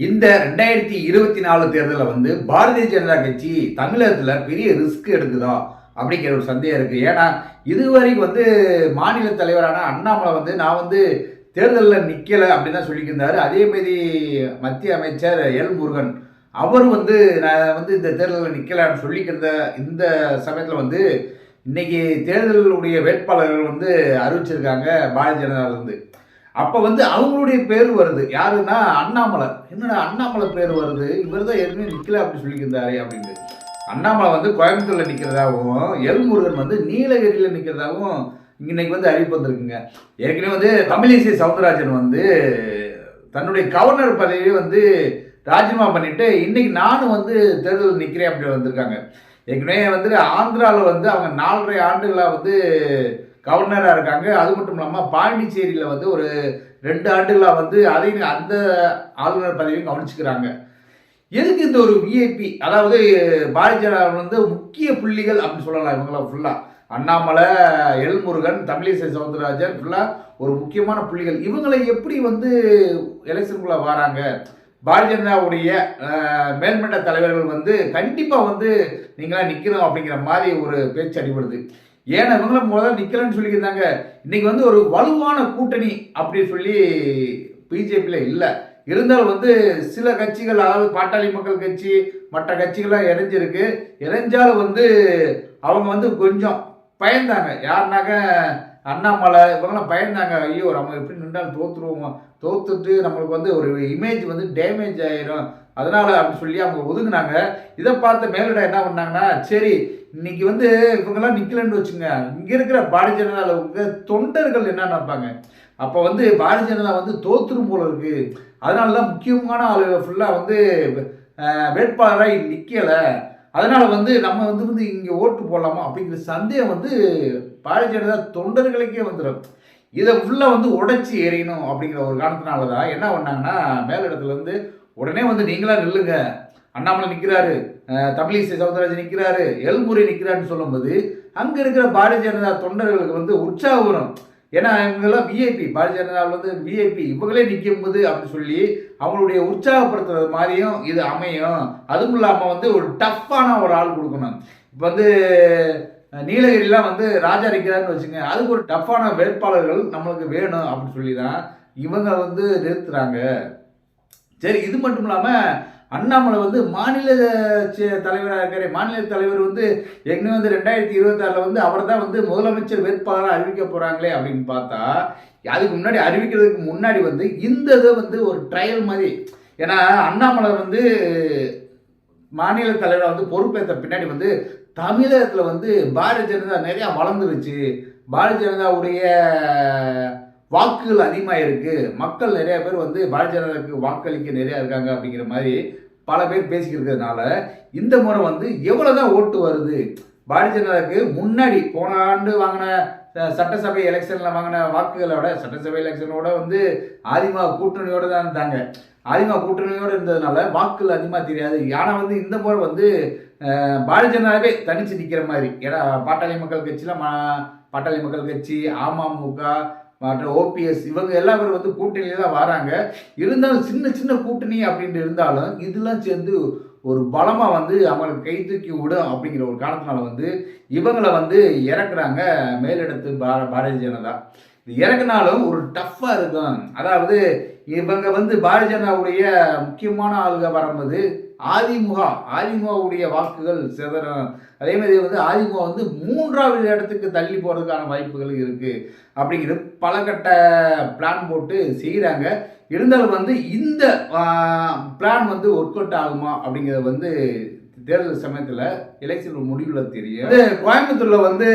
இந்த 2024 தேர்தலில் வந்து பாரதிய ஜனதா கட்சி தமிழகத்தில் பெரிய ரிஸ்க் எடுக்குதா அப்படிங்கிற ஒரு சந்தேகம் இருக்கு. ஏன்னா இதுவரைக்கும் வந்து மாநில தலைவரான அண்ணாமலை வந்து நான் வந்து தேர்தலில் நிற்கலை அப்படின்னு தான் சொல்லியிருந்தாரு. அதே மாதிரி மத்திய அமைச்சர் எல் முருகன் அவர் வந்து நான் வந்து இந்த தேர்தலில் நிற்கலான்னு சொல்லிக்கிற இந்த சமயத்தில் வந்து இன்னைக்கு தேர்தலுடைய வேட்பாளர்கள் வந்து அறிவிச்சிருக்காங்க பாரதிய ஜனதாவிலிருந்து. அப்போ வந்து அவங்களுடைய பேர் வருது. யாருன்னா அண்ணாமலை. என்னடா அண்ணாமலை பேர் வருது, இவர் தான் ஏற்கனவே நிற்கல அப்படின்னு சொல்லியிருந்தாரு அப்படின்னு. அண்ணாமலை வந்து கோயம்புத்தூரில் நிற்கிறதாகவும் எல் முருகன் வந்து நீலகிரியில் நிற்கிறதாகவும் இன்னைக்கு வந்து அறிவிப்பு வந்திருக்குங்க. ஏற்கனவே வந்து தமிழிசை சவுந்தரராஜன் வந்து தன்னுடைய கவர்னர் பதவியை வந்து ராஜினாமா பண்ணிட்டு இன்னைக்கு நானும் வந்து தேர்தல் நிற்கிறேன் அப்படி வந்திருக்காங்க. ஏற்கனவே வந்து ஆந்திராவில் வந்து அவங்க 4.5 ஆண்டுகளாக வந்து கவர்னராக இருக்காங்க. அது மட்டும் இல்லாமல் பாண்டிச்சேரியில் வந்து ஒரு 2 ஆண்டுகளாக வந்து அதையும் அந்த ஆளுநர் பதவியும் கவனிச்சுக்கிறாங்க. எதுக்கு இந்த ஒரு விஐபி, அதாவது பாரதிய ஜனதா வந்து முக்கிய புள்ளிகள் அப்படின்னு சொல்லலாம். இவங்களாம் ஃபுல்லாக அண்ணாமலை, எல் முருகன், தமிழிசை சவுந்தரராஜன் ஃபுல்லாக ஒரு முக்கியமான புள்ளிகள். இவங்களை எப்படி வந்து எலெக்ஷனுக்குள்ளே வராங்க? பாரதிய ஜனதாவுடைய மேல்மட்ட தலைவர்கள் வந்து கண்டிப்பாக வந்து நீங்களாம் நிற்கணும் அப்படிங்கிற மாதிரி ஒரு பேச்சு அடிபடுது. ஏன்னா இவங்களும் முதல்ல நிற்கலன்னு சொல்லியிருந்தாங்க. இன்னைக்கு வந்து ஒரு வலுவான கூட்டணி அப்படின்னு சொல்லி பிஜேபியில் இல்லை. இருந்தாலும் வந்து சில கட்சிகள், அதாவது பாட்டாளி மக்கள் கட்சி மற்ற கட்சிகள்லாம் இணைஞ்சிருக்கு. இணைஞ்சாலும் வந்து அவங்க வந்து கொஞ்சம் பயந்தாங்க. யாருனாக்க அண்ணாமலை இவங்கெல்லாம் பயந்தாங்க. ஐயோ நம்ம எப்படி நின்றாலும் தோற்றுருவோமோ, தோத்துட்டு நம்மளுக்கு வந்து ஒரு இமேஜ் வந்து டேமேஜ் ஆயிரும், அதனால அப்படின்னு சொல்லி அவங்க ஒதுங்கினாங்க. இதை பார்த்த மேலிடம் என்ன பண்ணாங்கன்னா, சரி இன்னைக்கு வந்து இவங்கெல்லாம் நிற்கலன்னு வச்சுங்க, இங்கே இருக்கிற பாரதிய ஜனதாவில் தொண்டர்கள் என்ன நினைப்பாங்க, அப்போ வந்து பாரதிய ஜனதா வந்து தோத்துரும் போல இருக்கு, அதனால தான் முக்கியமான ஆளுகள் ஃபுல்லாக வந்து வேட்பாளராக நிற்கலை, அதனால வந்து நம்ம வந்து இங்கே ஓட்டு போடலாமா அப்படிங்கிற சந்தேகம் வந்து பாரதிய ஜனதா தொண்டர்களுக்கே வந்துடும். இதை ஃபுல்லாக வந்து உடைச்சி எறியணும் அப்படிங்கிற ஒரு காரணத்தினால தான் என்ன பண்ணாங்கன்னா, மேலிடத்துலேருந்து உடனே வந்து நீங்களாம் நில்லுங்க, அண்ணாமலை நிற்கிறாரு, தமிழிசை சவுந்தரராஜன் நிற்கிறாரு, எல்முருகன் நிற்கிறாருன்னு சொல்லும்போது அங்கே இருக்கிற பாரதிய ஜனதா தொண்டர்களுக்கு வந்து உற்சாகம் வரும். ஏன்னா இவங்கெல்லாம் விஐபி, பாரதிய ஜனதாவில் வந்து விஐபி, இவங்களே நிற்கும்போது அப்படின்னு சொல்லி அவங்களுடைய உற்சாகப்படுத்துறது மாதிரியும் இது அமையும். அதுவும் இல்லாமல் வந்து ஒரு டஃப்பான ஒரு ஆள் கொடுக்கணும். இப்போ வந்து நீலகிரிலாம் வந்து ராஜா நிற்கிறாருன்னு வச்சுங்க, அதுக்கு ஒரு டஃப்பான வேட்பாளர்கள் நம்மளுக்கு வேணும் அப்படின்னு சொல்லி தான் இவங்க வந்து நிறுத்துறாங்க. சரி, இது மட்டும் இல்லாமல் அண்ணாமலை வந்து மாநில தலைவராக இருக்கிற மாநில தலைவர் வந்து ஏற்கனவே வந்து 2026 வந்து அவர் தான் வந்து முதலமைச்சர் வேட்பாளராக அறிவிக்க போகிறாங்களே அப்படின்னு பார்த்தா, அதுக்கு முன்னாடி அறிவிக்கிறதுக்கு முன்னாடி வந்து இந்த இதை வந்து ஒரு ட்ரையல் மாதிரி. ஏன்னா அண்ணாமலை வந்து மாநில தலைவராக வந்து பொறுப்பேற்ற பின்னாடி வந்து தமிழகத்தில் வந்து பாரதிய ஜனதா நிறையா வளர்ந்துருச்சு, பாரதிய ஜனதாவுடைய வாக்குகள் அதிகமாக இருக்குது, மக்கள் நிறைய பேர் வந்து பாரதிய ஜனதாவுக்கு வாக்களிக்க நிறையா இருக்காங்க அப்படிங்கிற மாதிரி பல பேர் பேசிக்கிறதுனால இந்த முறை வந்து எவ்வளோதான் ஓட்டு வருது பாரதிய ஜனதாவுக்கு முன்னாடி போன ஆண்டு வாங்கின சட்டசபை எலெக்ஷனில் வாங்கின வாக்குகளோட, சட்டசபை எலெக்ஷனோட வந்து அதிமுக கூட்டணியோடு தான் இருந்தாங்க. அதிமுக கூட்டணியோடு இருந்ததுனால வாக்குகள் அதிகமாக தெரியாது. ஆனால் வந்து இந்த முறை வந்து பாரதிய ஜனதாவே தனிச்சு நிற்கிற மாதிரி. ஏன்னா பாட்டாளி மக்கள் கட்சியில் பாட்டாளி மக்கள் கட்சி, அமமுக மற்ற ஓபிஎஸ் இவங்க எல்லாரும் வந்து கூட்டணியில தான் வராங்க. இருந்தாலும் சின்ன சின்ன கூட்டணி அப்படின்னு இருந்தாலும் இதெல்லாம் சேர்ந்து ஒரு பலமாக வந்து அவங்களுக்கு கை தூக்கி விடும் அப்படிங்கிற ஒரு காரணத்தினால வந்து இவங்களை வந்து இறக்குறாங்க மேலிடத்து பாரதிய ஜனதா. இது இறக்குனாலும் ஒரு டஃப்பாக இருக்கும். அதாவது இவங்க வந்து பாரதிய ஜனதாவுடைய முக்கியமான ஆளுக வரும்போது அதிமுகவுடைய வாக்குகள் சிதறும். அதே மாதிரி வந்து அதிமுக வந்து 3வது இடத்துக்கு தள்ளி போகிறதுக்கான வாய்ப்புகள் இருக்குது அப்படிங்கிறது பல கட்ட பிளான் போட்டு செய்கிறாங்க. இருந்தாலும் வந்து இந்த பிளான் வந்து ஒர்க் அவுட் ஆகுமா அப்படிங்கிறத வந்து தேர்தல் சமயத்தில் எலெக்ஷன் முடிவில் தெரியும். கோயம்புத்தூரில் வந்து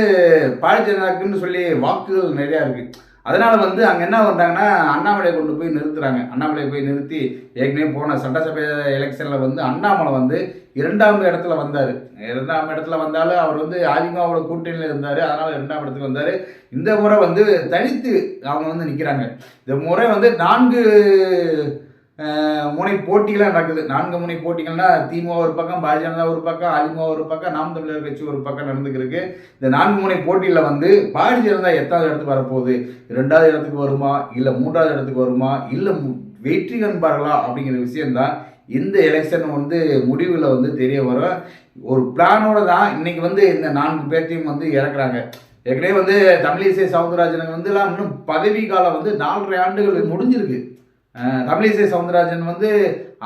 பாரதிய ஜனதாக்குன்னு சொல்லி வாக்குகள் நிறையா இருக்குது. அதனால் வந்து அங்கே என்ன பண்ணுறாங்கன்னா, அண்ணாமலையை கொண்டு போய் நிறுத்துகிறாங்க. அண்ணாமலையை போய் நிறுத்தி ஏற்கனவே போன சட்டசபை எலெக்ஷனில் வந்து அண்ணாமலை வந்து 2வது இடத்துல வந்தார். 2வது இடத்துல வந்தாலும் அவர் வந்து அதிமுகவோட கூட்டணியில் இருந்தார், அதனால் 2வது இடத்துக்கு வந்தார். இந்த முறை வந்து தனித்து அவங்க வந்து நிற்கிறாங்க. இந்த முறை வந்து 4 முனை போட்டிகளாக நடக்குது. 4 முனை போட்டிகள்னா திமுக ஒரு பக்கம், பாரதிய ஜனதா ஒரு பக்கம், அதிமுக ஒரு பக்கம், நாம் தமிழர் கட்சி ஒரு பக்கம் நடந்துருக்கு. இந்த 4 முனை போட்டியில் வந்து பாரதிய ஜனதா எத்தாவது இடத்துக்கு வரப்போகுது, 2வது இடத்துக்கு வருமா, இல்லை 3வது இடத்துக்கு வருமா, இல்லை வெற்றி காண்பார்களா அப்படிங்கிற விஷயம்தான் இந்த எலெக்ஷன் வந்து முடிவில் வந்து தெரிய வரும். ஒரு பிளானோட தான் இன்னைக்கு வந்து இந்த 4 பேர்த்தையும் வந்து இறக்குறாங்க. ஏற்கனவே வந்து தமிழிசை சவுந்தரராஜனுக்கு வந்து எல்லாம் இன்னும் பதவி காலம் வந்து 4.5 ஆண்டுகள் முடிஞ்சிருக்கு. தமிழிசை சவுந்தரராஜன் வந்து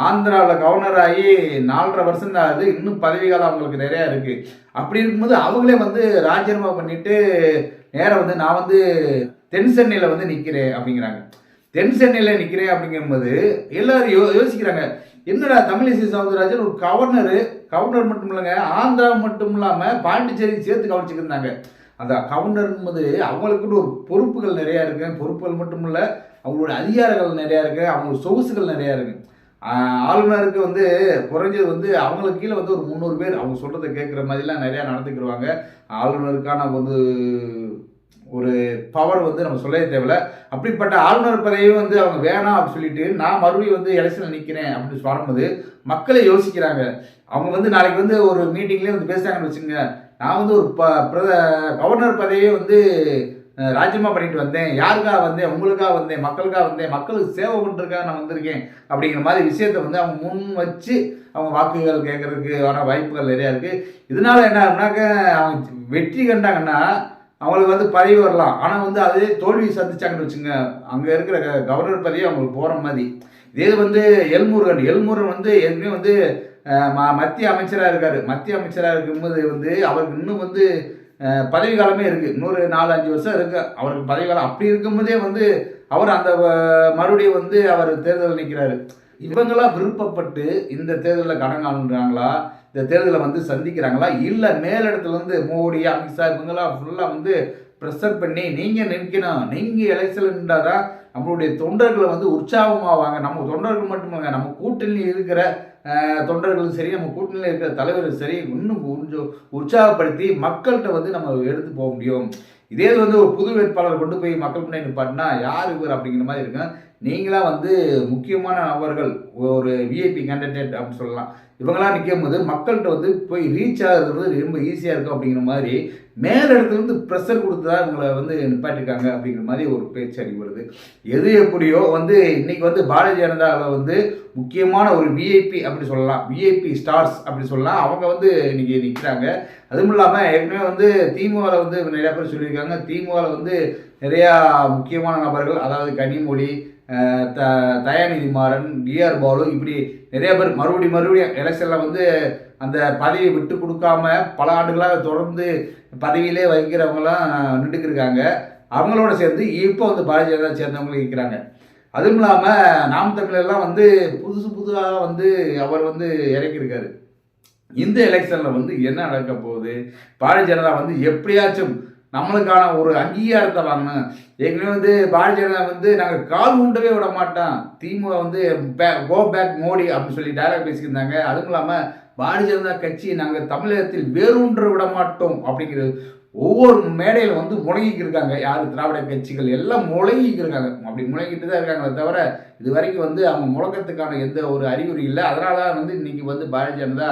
ஆந்திராவில் கவர்னர் ஆகி 4.5 வருஷம் தான் ஆகுது. இன்னும் பதவி காலம் அவங்களுக்கு நிறையா இருக்குது. அப்படி இருக்கும்போது அவங்களே வந்து ராஜினாமா பண்ணிட்டு நேராக வந்து நான் வந்து தென் சென்னையில் வந்து நிற்கிறேன் அப்படிங்கிறாங்க. தென் சென்னையில் நிற்கிறேன் அப்படிங்கும்போது எல்லாரும் யோசிக்கிறாங்க, என்னடா தமிழிசை சவுந்தரராஜன் ஒரு கவர்னர் மட்டும் இல்லைங்க, ஆந்திரா மட்டும் இல்லாமல் பாண்டிச்சேரி சேர்த்து கவனிச்சுக்கிருந்தாங்க. அந்த கவர்னர் என்பது அவங்களுக்குன்னு ஒரு பொறுப்புகள் நிறையா இருக்குது. பொறுப்புகள் மட்டும் இல்லை, அவங்களோட அதிகாரங்கள் நிறையா இருக்குது, அவங்களோட சொகுசுகள் நிறையா இருக்குது. ஆளுநருக்கு வந்து குறைஞ்சது வந்து அவங்களுக்கு கீழே வந்து ஒரு 300 பேர் அவங்க சொல்கிறத கேட்குற மாதிரிலாம் நிறையா நடந்துக்கிடுவாங்க. ஆளுநருக்கான வந்து ஒரு பவர் வந்து நம்ம சொல்லவே தேவையில்ல. அப்படிப்பட்ட ஆளுநர் பதவியும் வந்து அவங்க வேணாம் அப்படின்னு சொல்லிட்டு நான் மறுபடியும் வந்து எலெக்ஷனில் நிற்கிறேன் அப்படின்னு வரும்போது மக்களே யோசிக்கிறாங்க. அவங்க வந்து நாளைக்கு வந்து ஒரு மீட்டிங்லேயே வந்து பேசுகிறாங்கன்னு வச்சுங்க, நான் வந்து ஒரு கவர்னர் பதவியே வந்து ராஜினாமா பண்ணிட்டு வந்தேன். யாருக்காக வந்தேன்? உங்களுக்காக வந்தேன், மக்களுக்காக வந்தேன், மக்களுக்கு சேவை பண்ணுறதுக்காக நான் வந்திருக்கேன் அப்படிங்கிற மாதிரி விஷயத்தை வந்து அவங்க முன் வச்சு அவங்க வாக்குகள் கேட்கறதுக்கான வாய்ப்புகள் நிறையா இருக்குது. இதனால என்ன ஆகுனாக்க அவங்க வெற்றி கண்டாங்கன்னா அவங்களுக்கு வந்து பதவி வரலாம். ஆனால் வந்து அதே தோல்வி சந்திச்சாங்கன்னு வச்சுங்க, அங்கே இருக்கிற கவர்னர் பதவி அவங்களுக்கு போகிற மாதிரி. இதே வந்து எல்முருகன் வந்து ஏற்கனவே வந்து மத்திய அமைச்சராக இருக்கார். மத்திய அமைச்சராக இருக்கும்போது வந்து அவருக்கு இன்னும் வந்து பதவி காலமே இருக்குது. இன்னொரு 4-5 வருஷம் இருக்குது அவருக்கு பதவி காலம். அப்படி இருக்கும்போதே வந்து அவர் அந்த மறுபடியும் வந்து அவர் தேர்தலில் நிற்கிறாரு. இவங்களாம் விருப்பப்பட்டு இந்த தேர்தலில் கடங்காணுன்றாங்களா, இந்த தேர்தலை வந்து சந்திக்கிறாங்களா, இல்லை மேலிடத்துல வந்து மோடி, அமித்ஷா இவங்களாம் ஃபுல்லாக வந்து ப்ரெஷர் பண்ணி நீங்கள் நிற்கணும், நீங்கள் எலெக்ஷன் நின்றால் தான் நம்மளுடைய தொண்டர்களை வந்து உற்சாகமாவாங்க. நம்ம தொண்டர்கள் மட்டுமில்லைங்க, நம்ம கூட்டணியில் இருக்கிற தொண்டர்களும் சரி, நம்ம கூட்டணியில் இருக்கிற தலைவரும் சரி, இன்னும் கொஞ்சம் உற்சாகப்படுத்தி மக்கள்கிட்ட வந்து நம்ம எடுத்து போக முடியும். இதே வந்து ஒரு புது வேட்பாளர் கொண்டு போய் மக்கள் முன்னாடி நிப்பாட்டினா யார் இவர் அப்படிங்கிற மாதிரி இருக்கும். நீங்களாம் வந்து முக்கியமான நபர்கள், ஒரு விஐபி கேண்டிடேட் அப்படின்னு சொல்லலாம். இவங்களாம் நிற்கும் போது மக்கள்கிட்ட வந்து போய் ரீச் ஆகிறது ரொம்ப ஈஸியாக இருக்கும் அப்படிங்கிற மாதிரி மேலிடத்துலேருந்து ப்ரெஷர் கொடுத்து தான் இவங்களை வந்து நிப்பாட்டிருக்காங்க அப்படிங்கிற மாதிரி ஒரு பேச்சு அடிபடுது. எது எப்படியோ வந்து இன்னைக்கு வந்து பாரதிய ஜனதாவில் வந்து முக்கியமான ஒரு விஐபி அப்படி சொல்லலாம், விஐபி ஸ்டார்ஸ் அப்படி சொல்லலாம், அவங்க வந்து இன்னைக்கு நிற்கிறாங்க. அதுவும் இல்லாமல் ஏற்கனவே வந்து திமுகவில் வந்து நிறையா பேர் சொல்லியிருக்காங்க. திமுகவில் வந்து நிறையா முக்கியமான நபர்கள், அதாவது கனிமொழி, தயாநிதி மாறன், டிஆர் பாலு, இப்படி நிறைய பேர் மறுபடியும் எலெக்ஷனில் வந்து அந்த பதவியை விட்டு கொடுக்காம பல ஆண்டுகளாக தொடர்ந்து பதவியிலே வைக்கிறவங்களாம் நின்றுக்கிருக்காங்க. அவங்களோட சேர்ந்து இப்போ வந்து பாரதிய ஜனதா சேர்ந்தவங்களும் இருக்கிறாங்க. அதுவும் இல்லாமல் நாம் தமிழர்லாம் வந்து புதுசாக வந்து அவர் வந்து இறக்கியிருக்காரு. இந்த எலெக்ஷனில் வந்து என்ன நடக்க போகுது, பாரதிய ஜனதா வந்து எப்படியாச்சும் நம்மளுக்கான ஒரு அங்கீகாரத்தை வாங்கணும். ஏற்கனவே வந்து பாரதிய ஜனதா வந்து நாங்கள் கால் உண்டவே விட மாட்டோம், திமுக வந்து கோ பேக் மோடி அப்படின்னு சொல்லி டைலாக் பேசியிருந்தாங்க. அதுவும் இல்லாமல் பாரதிய ஜனதா கட்சி நாங்கள் தமிழகத்தில் வேரூன்ற விட மாட்டோம் அப்படிங்கிறது ஒவ்வொரு மேடையில் வந்து முழங்கிக்கிருக்காங்க. யார் திராவிட கட்சிகள் எல்லாம் முழங்கிக்கிருக்காங்க. அப்படி முழங்கிட்டு தான் இருக்காங்களே தவிர இது வரைக்கும் வந்து அவங்க முழக்கத்துக்கான எந்த ஒரு அறிகுறி இல்லை. அதனால வந்து இன்னைக்கு வந்து பாரதிய ஜனதா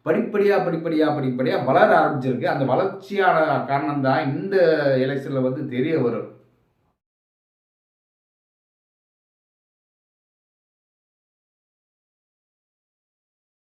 படிப்படியாக வளர ஆரம்பிச்சிருக்கு. அந்த வளர்ச்சியான காரணம் தான் இந்த எலெக்ஷனில் வந்து தெரிய வரும்.